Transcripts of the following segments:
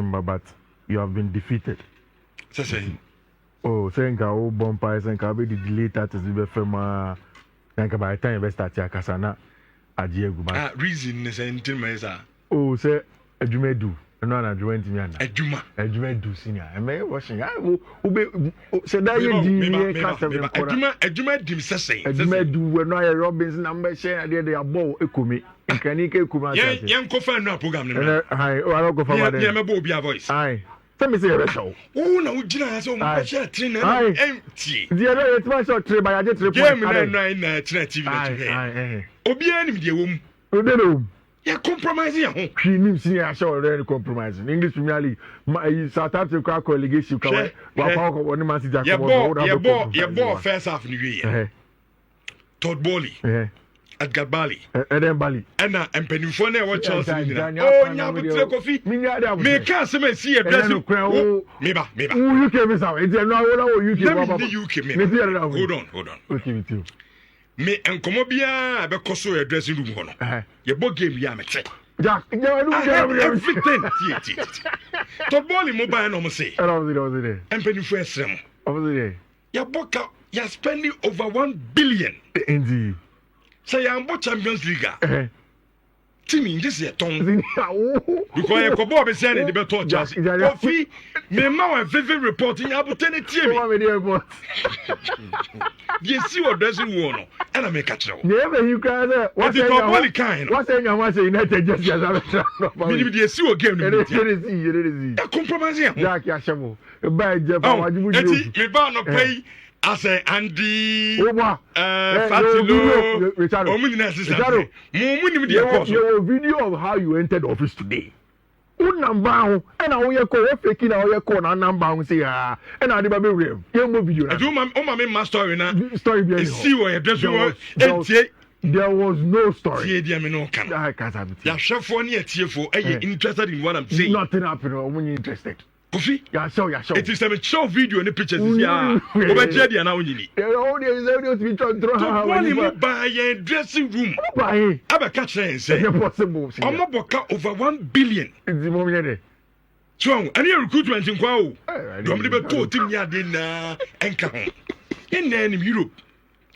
December, but you have been defeated. Oh, saying ka bompa saying ka be delay that is be fema. Think by the time you start your kasana ajiegu ba. Reason is anything meza. Oh, say adwuma do. No na adwuma ntimi ana. Adwuma do senior. E me washing. Ube say that you di ka seven kora. Adwuma dim sesen. Adwuma do we no your Robinson number share dey abo ekomi. Nkani ke ekuma ase. Yen ko fa no program ne. Hi, o ara go fa wa dey. Yen me bo obi a voice. Hi. Tell me say you show. Oh, na ujina so mo share train na empty. The other it was short trip by just 3 points. Game na train TV na. Obi anim de wom. O dey no. Ya compromise ya ho. Hwi nim si ya show already compromise. In English Premier League, South Africa collegation ka wa kwa ko Man City ya ball first half ni wi. Todd Bowley. Edgar Bali. Eden Bali. Ena empenifo na e wo Chelsea ni na. Oh, nya butre Kofi. Me ka se me see e dress. Meba. UK me say. It's no UK. Let me UK me. Hold on. Okay with you. Me enkomo bia be koso e dressing room ho no. Ye bo game ya me che. Jack, everything. Todd Bowley mobile no mo say. Was it. Empenifo esrem. Was it. Ya boka ya spending over 1 billion. Indeed. Say I'm Champions League. Timmy, this is a tongue. Because you could be saying the better chance. Coffee, me ma vivid reporting opportunity. You see what doesn't want, and I make a show. Never you can. What's the kind? What's the one United just as I mean, you see what game it is. Compromise. Jack Yashamo. By Jeff, me ba no pay. I say Andy Fatilo Richard. Your video of how you entered office today. Number and I will call faking our corner number say and I never be real. You video. I do my story now. Story behind see what you dress there was no story. I can't have it. Yeah, chef for near TFO. Are you interested in what I'm saying? Nothing happened when you're interested. Kofi, yeah, show. It is a show video and the pictures. Yeah, over Jedi and now you need. One buy a dressing room. Buy. I'm a catcher and say, possible. I'm not book over 1 billion. It's the moment. So, and your recruitment in Kwao. Don't live at 2 team yard in Anchor. In Europe.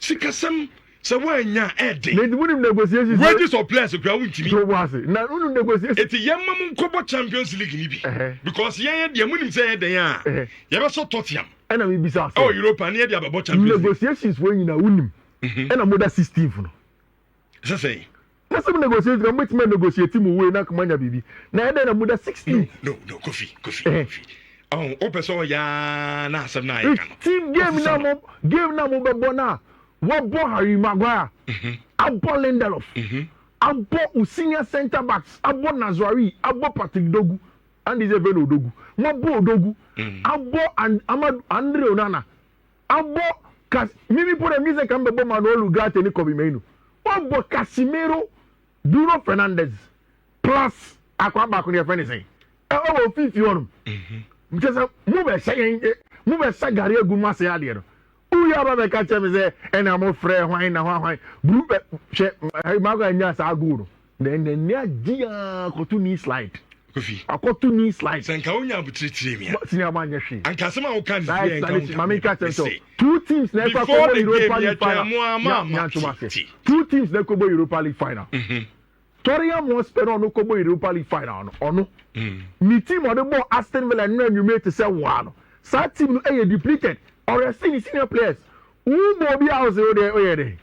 Sikasam. So why ya Eddie? They wouldn't negotiate. Wages of players are going to me. So was it? Now wouldn't negotiate. It's a young man Copa Champions League because yeah, the women say they are. You ever saw Tottenham? And I will be sorry. Oh, Europe and the about Champions negotiations when you know win. And I'm more 16. So say. That's some negotiations. I'm with me negotiating away na kumanya bibi. Na then I'm more 16. No, coffee. Oh, open so ya na some na. Team game na mo be bona. What bought Harry Maguire? I bought Lindelof. I bought senior centre backs. I bought Nazwari. I bought Patrick Dogu. And he's a very Dogu. What bought Dogu? I bought Andre Onana. I bought Mimi put a music and the Manuel Ugarte and Kobe Menu. What bought Casimiro, Bruno Fernandes, plus Aquaba on your friend saying, oh, Fiifi on him. Because move a Sagari Gumasi Adier. Uya ba catch me say and I'm afraid why group maga nya sa aguru then nya dia ko to knee slide Kofi akoto knee slide senka onya butitire me senior man yehwe anka sema wo kan dia enka mama catch so two teams na kwa Europa League final two teams na ko Europa League final Toriya mo spero no ko Europa League final ono mi team o de bo Aston Villa no anwume te say wa no sa team no e depleted or senior players who will be out there.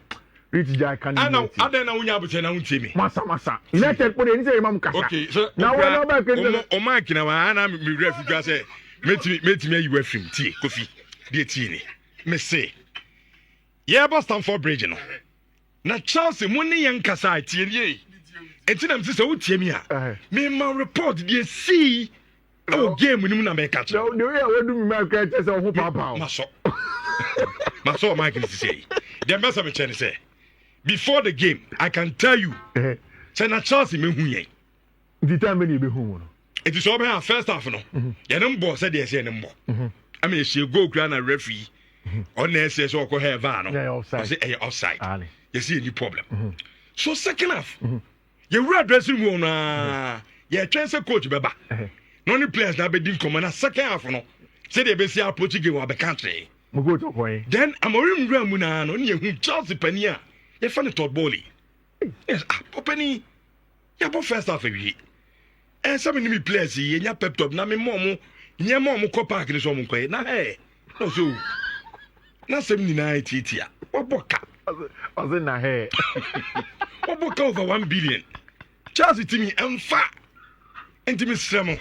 Rich Jack can I know unya bute na untimi. Masa. United put any say mam kasa. Okay, so now we know back o mark na wa na me ref ga say metimi you afim tie Kofi dey tie ni. Me say yeah Stamford Bridge no. Na Chelsea mo ne yen kasa tie ni. Etinam say utie mi a. Me ma report dey see oh game ni mu na me catch. No, the way I do me catch say who papa. Maso Mike is say. The message me chen say. Before the game, I can tell you. Say na Chelsea me hu yen. The time me be hu no. It is over here first half no. Ya nem bo say dey say nem bo. I mean she go kra na referee. On na say so ko have no. Yeah, offside. Say offside. You see any problem. So second half. You read dressing room na. Ya train say coach beba. no only players that be didn't come on a second half no say they be see approach game of the country then Amorim Ramuna no ne Chelsea pania ye fa ne Todd Bowley yes popani ya bo first half wi and some enemy players ye nya pep top na me mom nye mom ko park ni so mo koy na no so na sem ni na titia oboka as na oboka over 1 billion Chelsea timi emfa entimi sremo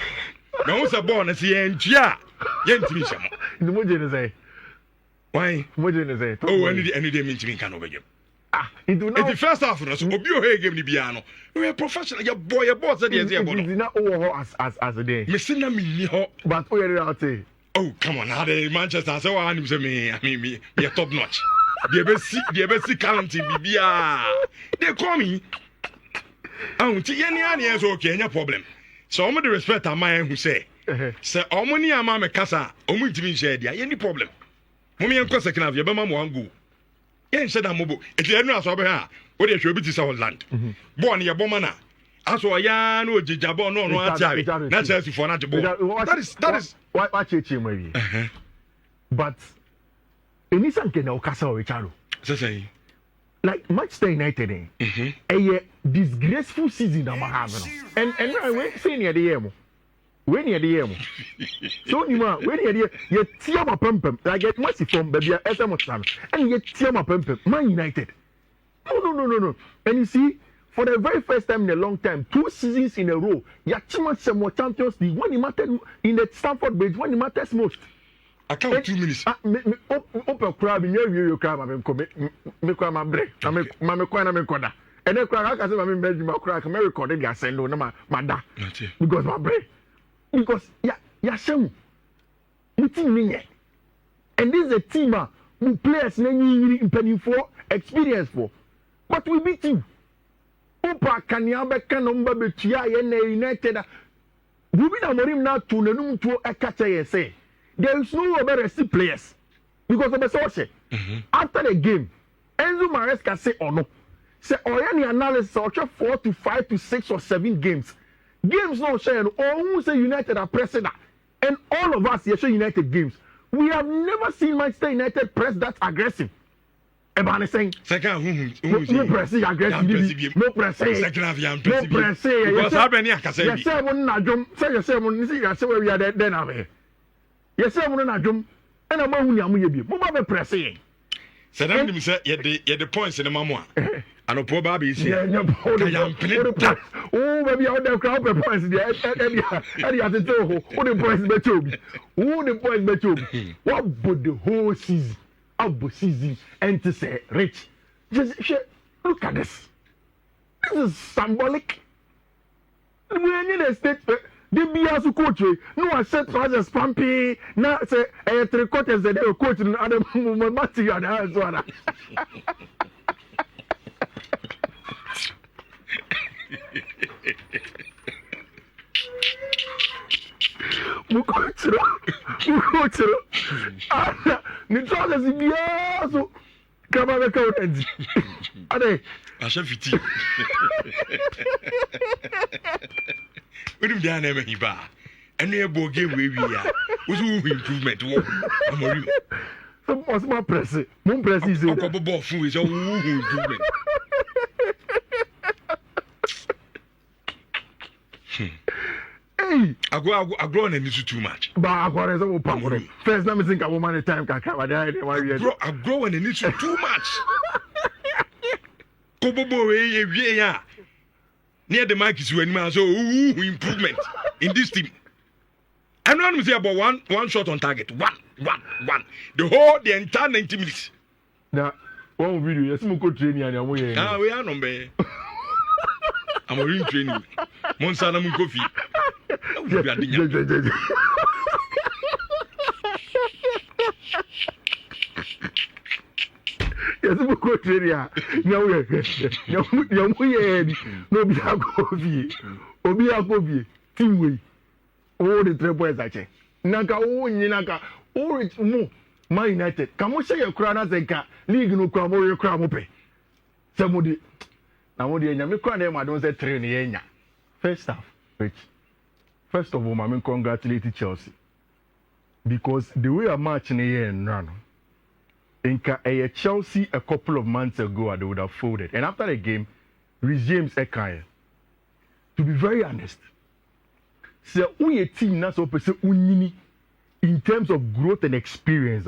na wo sa ball na se yentua yentimi sremo ndi mo je ne say why mo je ne say oh any day mentimi kan obegem into now the first half no so obi o he game ni bia no we professional your boss say dey ball no na o as a day me say na me ni ho but o yere out say oh come on now the Manchester say wa anim say me top notch they be see talent bibia they call me ti yeni ani so okay any problem so omo the respect am who say omo ni ama me kasa omo ntimi share dia any problem mo me enko second half ye be ma mo angu yen sheda mobo eti enu aso be ha o de hwe obi ti sa Holland ball ye bomma na aso ya na ojija ball no atiare na Chelsea for na ball that is why cheche mo wi but enisan ke na o kasa o Richard say like Manchester United a disgraceful season that I have and we say near the year we near the year so you ma we near the year tear my pempem like get mercy from baby SM time and you tear my pempem Man United no and you see for the very first time in a long time 2 seasons in a row you team some more Champions League when it mattered in the Stamford Bridge when it matters most I count 2 minutes. Open crab in your crab. I'm coming. Me cry my break. I'm quite a corner. And then cry. I can say my bedroom. I cry. I'm recording. I send no my da. Because my break. Because some. You team me. And this is a team who players in penny for experience for. But we beat you. Opa Kanyaba Kanomba Betia United. We be Amorim now to Nenum to a catcher say. There is no better see players because of the social. After the game, Enzo Maresca say or no. Say any analysis or 4 to 5 to 6 or 7 games. Games not sharing or who say United are pressing that. And all of us here show United games. We have never seen Manchester United press that aggressive. Ebane saying second no pressing aggressive. No pressing. Second half no pressing. Because how many akase bi. Yes, say one na jom. Say one see say we are there now. Yes, I'm not drum, and I'm only a movie. Mama pressing. Said I didn't say yet the points in the mamma. And a poor baby is here. Oh, maybe out there crowd points there. Eddie at the door. Who the points better? Who the points better? What would the whole season, of season, and to say, Rich? Just look at this. This is symbolic. We need a state. The BS coach, no, I said to us, Pumpy, now say, 3 quarters that they were coaching other material. Mukochiro. Nicholas Biaso. Come on, account. Ade. Ashafiti. We do down there, Hiba. And we have a game where we are. Who's improvement? I'm some was my press. Mon press is a couple ball food is all improvement. Hey, I grow and it's too much. But I got a power. First, let me think a woman at time can cover that. I grow and it's too much. Kobobo, yeah. Near the mic is when man so improvement in this team. And one say about one shot on target. One. The entire 90 minutes. Now, one video, yes, we could train and we are. We are number. I'm a real training. Monsana Mukofi. Yes, we could train ya. Now we are. No, be a coffee. Obi a coffee. Team way. Oh, the 3 boys actually. Naka, Ninaka, it's more. Man United. Come on, say your crown as a car. League no crown, or your crown open. Somebody. Now, what do you know? I don't say train. First half, Rich. First of all, I congratulate Chelsea because the way a match in the year and run, in Chelsea a couple of months ago they would have folded, and after the game, resumes a kind. To be very honest, so we a team that's opposite unini in terms of growth and experience.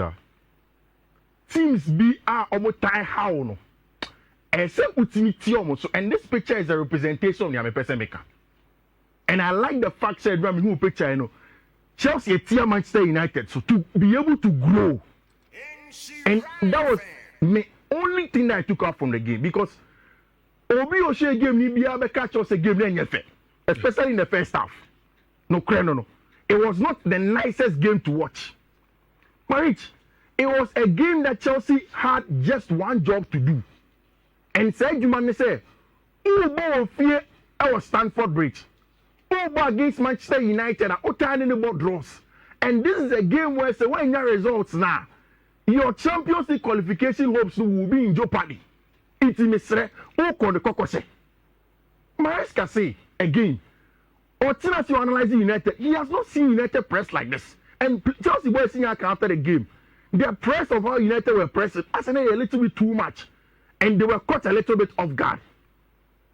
Teams be almost tie how no. And say utility almost. So and this picture is a representation of the person maker. And I like the fact that who picture Chelsea a team Manchester United, so to be able to grow. And that was the only thing that I took out from the game because Obi Oshe game ni be catch us a game then especially in the first half. No. It was not the nicest game to watch. Marich, it was a game that Chelsea had just one job to do. And said you man say, "Oh, fear our Stamford Bridge. Oh, against Manchester United, oh, tiny about draws." And this is a game where say when your results now, your Champions League qualification hopes will be in jeopardy. It's Mr. Oko the Kokose. Maresca say again, Otina you analyzing United, he has not seen United press like this. And Chelsea boys seeing after the game, the press of how United were pressing, I said a little bit too much. And they were caught a little bit off guard.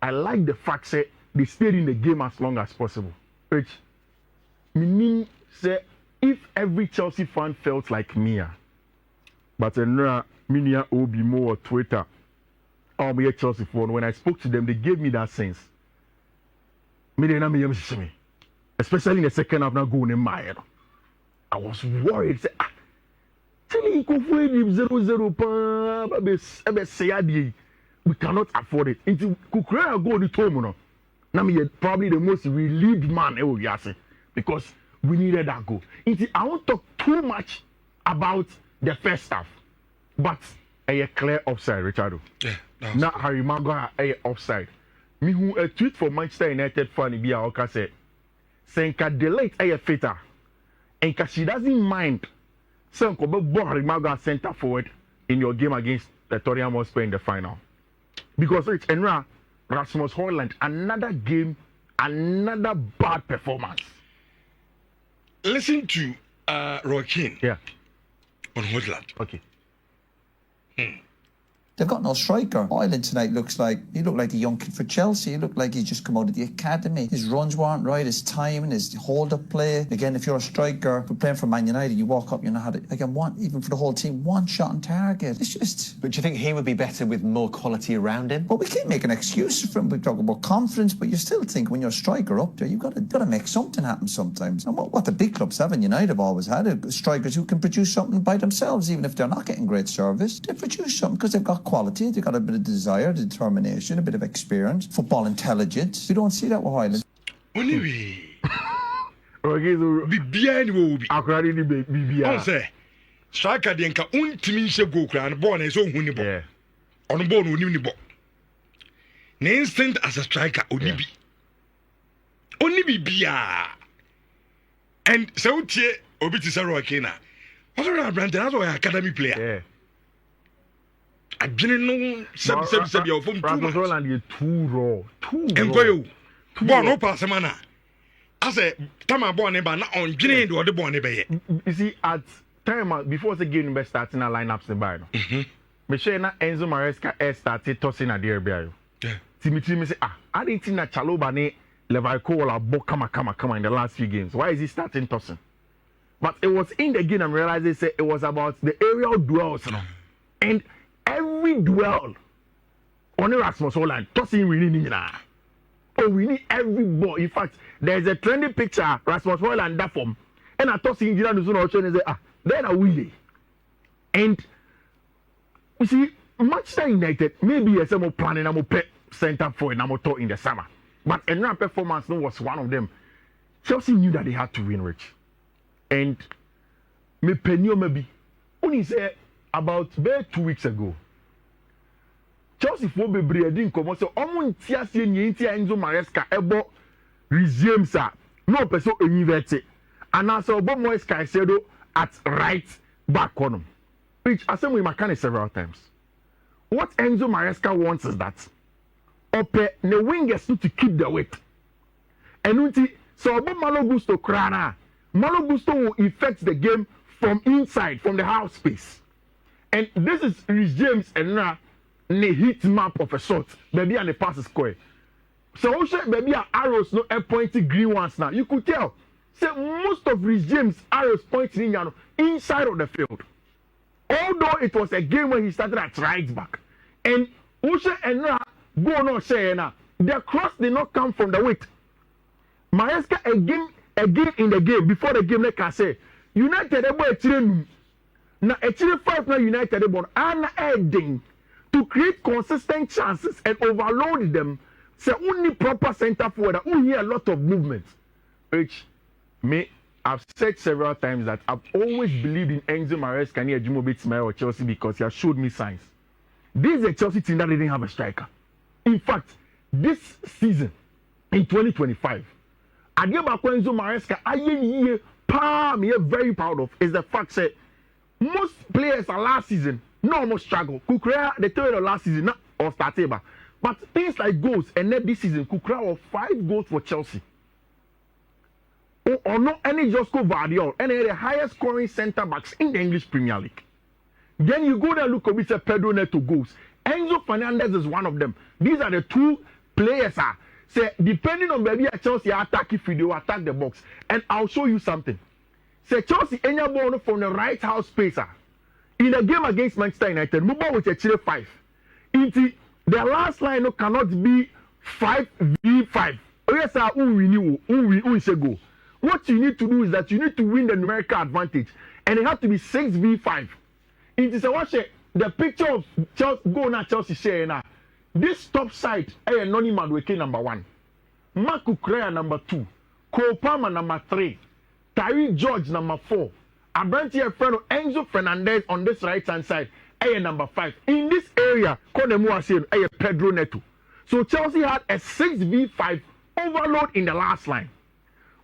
I like the fact that they stayed in the game as long as possible. Which meaning say if every Chelsea fan felt like me, but Minia Obi more Twitter, or me Chelsea fan, when I spoke to them, they gave me that sense. Especially in the second half, now going in my head. I was worried. Say, we cannot afford it. It could create a goal to home. Now, probably the most relieved man because we needed that goal. I won't talk too much about the first half, but a clear offside, Richardo. Yeah. Now, Harry Maguire a offside. Me who a tweet for Manchester United fan be a say, saying delete a fitter, and she doesn't mind. Some could be Harry Maguire center forward in your game against the Tottenham Hotspur in the final. Because Rich and Rasmus Hojlund, another game, another bad performance. Listen to Roy Keane. Yeah. On Hojlund. Okay. They've got no striker. Ireland tonight looked like the young kid for Chelsea. He looked like he's just come out of the academy. His runs weren't right, his timing, his hold-up play. Again, if you're a striker playing for Man United, you walk up, you know how to, again, even for the whole team, one shot on target. It's just... But do you think he would be better with more quality around him? Well, we can't make an excuse for him. We talk about confidence, but you still think when you're a striker up there, you've got to make something happen sometimes. And what the big clubs have, and United have always had, strikers who can produce something by themselves, even if they're not getting great service. They produce something because they've got quality, they've got a bit of desire, determination, a bit of experience, football intelligence. We don't see that with Highland. Anyway, Bibiani will be. Akradi Bibia. Say, striker the enka untimi nse go kra and ball na so hu ni ball. On ball no ni ball. Na instant as a striker onibi. Onibi bia. And so tie obi ti say Roy Keane. What are Brandon as an academy player? Yeah. I didn't know some your phone too much. And too raw. Enkoyo. Ball no pass man. I said, "Tama ball neba na on dwene do the ball neba ye." You see, at time before the game starting a lineups the buy no. Me share na Enzo Maresca started tossing at the area. Yeah. Timothy me say, I didn't think that Chaloba ne Levaiko or Bo kama in the last few games. Why is he starting tossing? But it was in the game I'm realizing it was about the aerial duels, and every duel on Rasmus Hojlund tossing we need now. Oh, we need every ball. In fact, there's a trending picture Rasmus Hojlund that form, and I tossing in the zone and say, then are we? And you see, Manchester United maybe a some planning I'm pet center for and I'm in the summer, but another performance was one of them. Chelsea knew that they had to win, Rich, and me penny maybe only say about 2 weeks ago. Chelsea for be breeding come so omuntia se nyentia Enzo Maresca ebo resume sa no person enivete and also obo Moise Caicedo at right back corner, which I said we mechanic several times. What Enzo Maresca wants is that ope the wingers to keep the weight and unti So Malo Gusto Krana, Malo Gusto will affect the game from inside, from the half space. And this is Rhys James and the heat map of a sort. Baby and the pass is square. So also baby are arrows no pointy green ones now. You could tell. Say most of Rhys James arrows pointing in inside of the field. Although it was a game when he started at right back. And Usha and go no say na the cross did not come from the weight. Maresca again in the game before the game like I say United able to na actually 5 na United able and adding to create consistent chances and overload them. Say only proper center forward only a lot of movement. Which me I've said several times that I've always believed in Enzo Maresca near Jimo Bitsmael or Chelsea because he has showed me signs. This is a Chelsea team that didn't have a striker. In fact, this season in 2025, Adiaba Enzo Maresca, me very proud of is the fact that most players are last season no almost struggle. Kukrea the third of last season or Stateba. But things like goals and then this season, Kukrea of 5 goals for Chelsea. Or no any Josko Vardiol, any of the highest scoring centre backs in the English Premier League. Then you go there look at Mr. Pedro Neto goals. Enzo Fernandez is one of them. These are the 2 players. Say depending on maybe a Chelsea attack if they will attack the box. And I'll show you something. Say Chelsea any ball from the right half space. In the game against Manchester United, Muba with a Chile 5. The last line cannot be 5v5. Yes, who is a goal. What you need to do is that you need to win the numerical advantage, and it has to be 6v5. It is a watch the picture of Chelsea go now Chelsea share now. This top side, Noni Madueke number 1, Marco Correa number 2, Cole Palmer number 3, Tyree George number 4, Abrantia Freno Enzo Fernandez on this right hand side, number 5. In this area, Kodemua said Pedro Neto. So Chelsea had a 6v5 overload in the last line.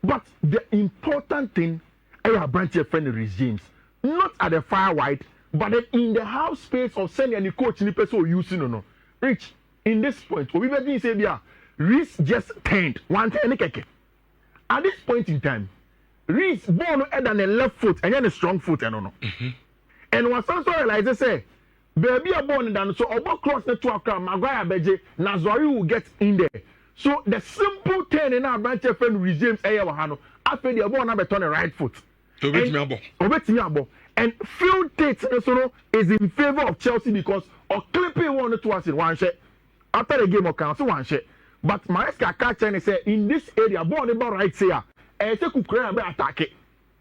But the important thing, Abrantia Freno Rhys James, not at the far wide, but then in the half space of sending any coach in the person using or no. Rich, in this point, we better say, Rhys just turned 110. At this point in time, Rhys born head and a left foot and then a strong foot and no. And once also realize say, baby are born down so about cross the 2 o'clock, Maguire Beje, Nazari will get in there. So the simple turn in our branch of friend Rhys James Ayawahano, after the born number turn the right foot. And field takes is in favor of Chelsea because or clipping 1 to us in one shot. After the game of council one shot. But Maresca catch and say in this area, born about right here, and take Ukraine attack it.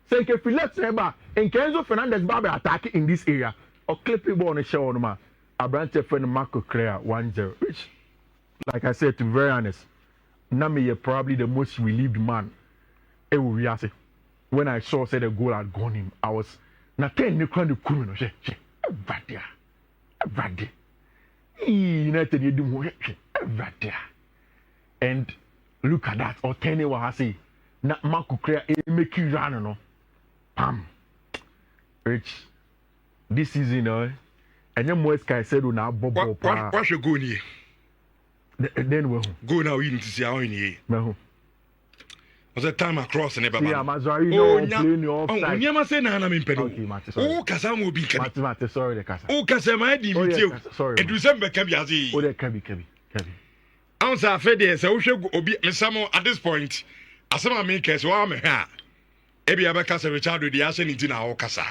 So if you let Reba and Enzo Fernandez Babe attack in this area, or clipping ball on the show on a branch of friend Marco Correa 1-0. Which, like I said, to be very honest, Nami is probably the most relieved man. When I saw the goal had gone him, I was not telling the crowd to come in. United, you do more. And look at that, or tell what I say. Not Marco Correa, make you run, no. Pam. Rich, this season, and then Moesca said, "Now, Bob, what should go near?" Then we'll go now in to see how in here. Was a time across and ever. Yeah, Mazari, no, playing your offside. Oh, you must say, Nana, I'm in Peru. Oh, Kazam will be Mate, sorry, the Casa. Oh, Kazama, sorry. It was December, Kabiazi. Oh, there Kabi. Answer Fede, so we should be Samo at this point. As some makers, so I'm here. Ebi Abacasa Richard with the Asen in our Casa.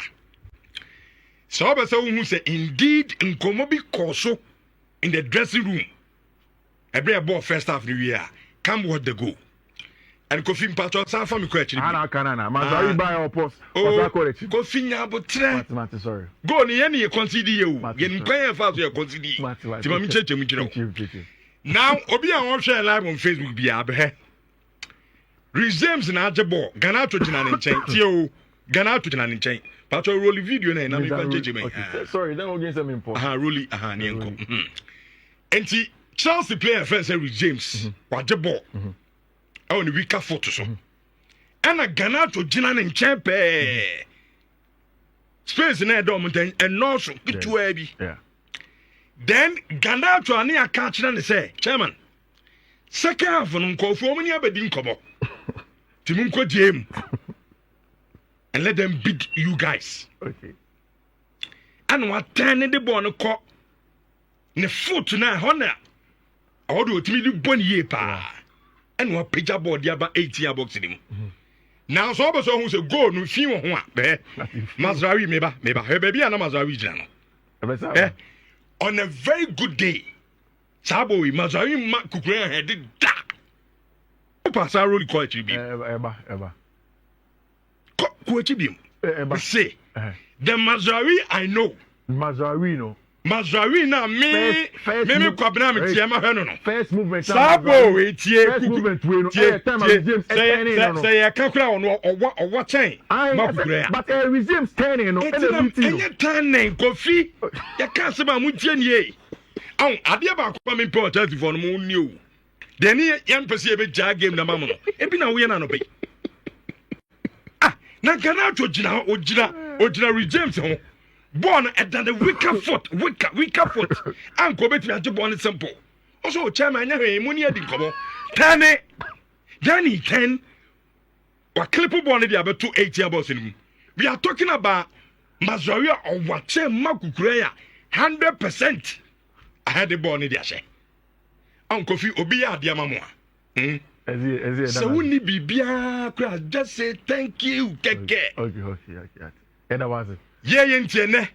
So, who say, indeed, in Komobi Corso in the dressing room. Every ball first half of the year. Come what the goal. And Kofi Mpacho San Family question. Kana. Mazari by our post. Kofi Nyabotre. Mate, sorry. Go ni any consider you. Yen pay fast you consider. Timami cheche mukino. Now, Obi and one share live on Facebook be abe. Rhys James na ajebo. Gana to jina nchen. Tio. Gana to jina nchen. Pacho roll video na na me cheche me. Sorry, then we'll get some import. Rolly ni enko. Enti Chelsea player first Rhys James. Wajebo. On the weaker photo so. And a Ghana to Jina and Champe. Space in a dominant and no so good to heavy. Yeah. Then Ghana to Ania catch and say, Chairman, second half on call for many abedin cobo. Timunko game and let them beat you guys. Okay. And what turn the ball no call ne foot na honor. All do to me do 1 year pa. And what picture board ya ba 8 box in him. Now so who say go no fi ho a be Mazraoui meba he baby na Mazraoui jina no. On a very good day. Sabo Mazraoui ma kukura head da. Pasa roll call it be. Eba. Ko bi. Say the Mazraoui I know. Mazraoui no. Mazraoui na me kwabna me tie ma hwe no. First movement. Sabo we tie first movement we no. Time James turning no. Say ya kan kura ono owo chen. Ma kukura. But resumes turning no. Enye turning Kofi. Ya kan se ba mu tie nie. Aw ade ba ko me port as for no mu ni o. Deni yan pese be ja game na mamu no. Ebi na wo ye na no be. Ah, na kana to jina James ho. Born at the weaker foot. Uncle Betty at the bonnet simple. Also, chairman, Munia di Cobo. Danny 10. Or clipper bonnet the other 280 about him. We are talking about Mazraoui or what Makukurea 100%. I had the bonnet, I say. Uncle Fi Obia Diamamua. So wouldn't be just say thank you, Keke. Okay. And that was it. Yeah, yentiene.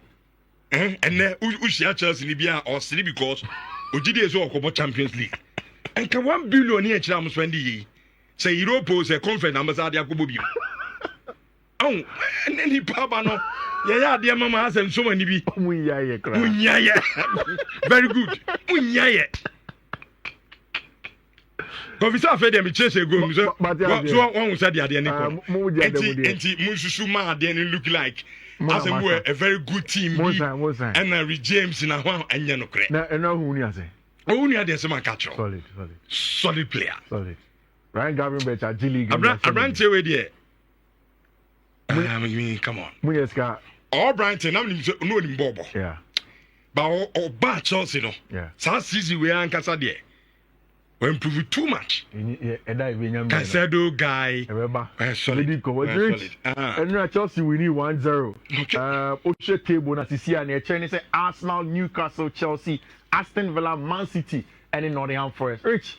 And Ushia Chelsea Libya or silly because Ujidi is all about Champions League. And can 1 billion here Cham Swendi say Europe is a conference ambassador Kububi. Oh, and then he Pabano. Yeah, dear Mama has and so many be. Very good. Professor Fede mi chese go so one said the idea enti Mususu ma dey look like as a very good team and James na ho anya no kre na hu ni ase hu ni ade se man catch solid player Ryan Gavin better G League Abrante we there come on Munyeska all Brighton na no ni bobo yeah but o ba Chelsea no yeah sa season we ankasa there we improve too much. Casado guy. Solid. And Chelsea we need 1-0. Oshe table na sisi and Chinese say Arsenal, Newcastle, Chelsea, Aston Villa, Man City, and in Nottingham Forest. Rich.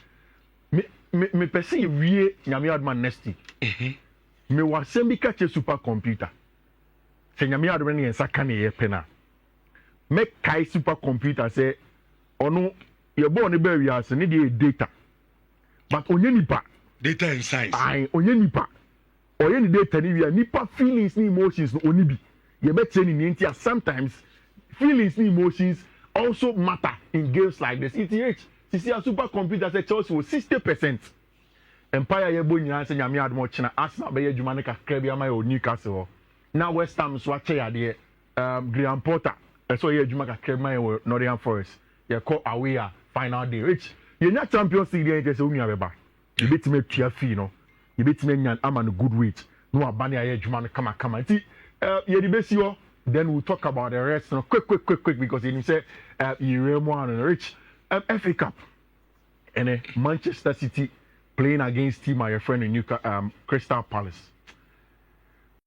Me perceive we nyame adman nesty. Me wasembi catch a supercomputer. Say nyame adman ni ensaka ne ye pena. Make kai supercomputer say ono your born be we as need data but onye nipa data and science onye nipa oye ni data ni we nipa feelings ni emotions no oni bi ye better ni ntia sometimes feelings ni emotions also matter in games like this ETH see a supercomputer say Chelsea was 60% Empire ye bo nyina say nyame admo china Arsenal be ye dwuma ne kakra bi ama ye Newcastle now West Ham so ache ya de Graham Potter so ye dwuma kakra ma ye Nottingham Forest ye call away final day rich you not Champions League dey say unu abeba you bet me tua fee no you bet me nyan am an good weight no abani aye dwuma no kama nti ye di besi ho then we'll talk about the rest no quick because you say you remo and rich FA Cup and Manchester City playing against team my friend in Crystal Palace